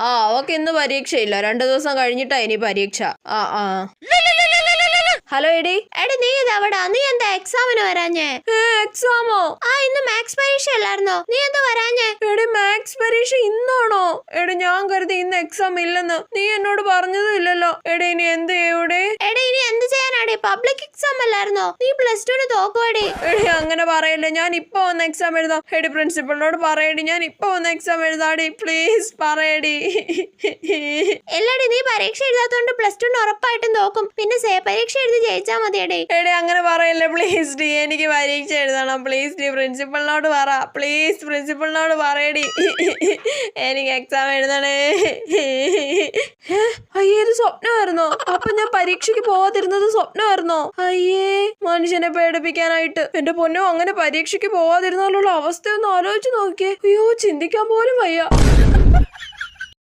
ആ അവക്ക് ഇന്ന് പരീക്ഷയില്ല, 2 ദിവസം കഴിഞ്ഞിട്ടാ ഇനി പരീക്ഷ. ആ ഹലോ എടി നീ ഇതവിടാ? നീ എന്താ എക്സാമിന് വരാഞ്ഞേ? എക്സാമോ? ഇന്ന് മാത്സ് പരീക്ഷ അല്ലായിരുന്നോ? നീ എന്താ വരാഞ്ഞേ? മാത്സ് പരീക്ഷ ഇന്നാണോ? ഞാൻ കരുതി ഇന്ന് എക്സാം ഇല്ലെന്ന്. നീ എന്നോട് പറഞ്ഞതും ഇല്ലല്ലോ. ഇനി എന്ത് ചെയ്യൂടെ? ഇനി എന്ത് ചെയ്യാനാടി? പബ്ലിക് എക്സാം അല്ലായിരുന്നോ? നീ +2 തോക്കുവാടി. അങ്ങനെ പറയല്ലേ, ഞാൻ ഇപ്പൊ വന്ന് എക്സാം എഴുതാം. പ്രിൻസിപ്പളിനോട് പറയടി, ഞാൻ ഇപ്പൊ വന്ന് എക്സാം എഴുതാടി. പ്ലീസ് പറയടി. എല്ലാടി നീ പരീക്ഷ എഴുതാത്തോണ്ട് +2 ഉറപ്പായിട്ടും തോക്കും. പിന്നെ പരീക്ഷ എഴുതി ജയിച്ചാ മതിയടേ. അങ്ങനെ പറയല്ലേ പ്ലീസ് ഡി, എനിക്ക് പരീക്ഷ എഴുതണം. പ്ലീസ് ഡി, പ്രിൻസിപ്പളിനോട് പറ. പ്ലീസ് പ്രിൻസിപ്പളിനോട് പറയടി, എനിക്ക് എക്സാം എഴുതണേ. അയ്യേ, ഇത് സ്വപ്നമായിരുന്നോ? അപ്പൊ ഞാൻ പരീക്ഷയ്ക്ക് പോവാതിരുന്നത് സ്വപ്നമായിരുന്നോ? അയ്യേ, മനുഷ്യനെ പേടിപ്പിക്കാനായിട്ട്. എന്റെ പൊന്നോ, അങ്ങനെ പരീക്ഷയ്ക്ക് പോവാതിരുന്നാലുള്ള അവസ്ഥയൊന്നും ആലോചിച്ച് നോക്കിയേ. അയ്യോ, ചിന്തിക്കാൻ പോലും വയ്യ.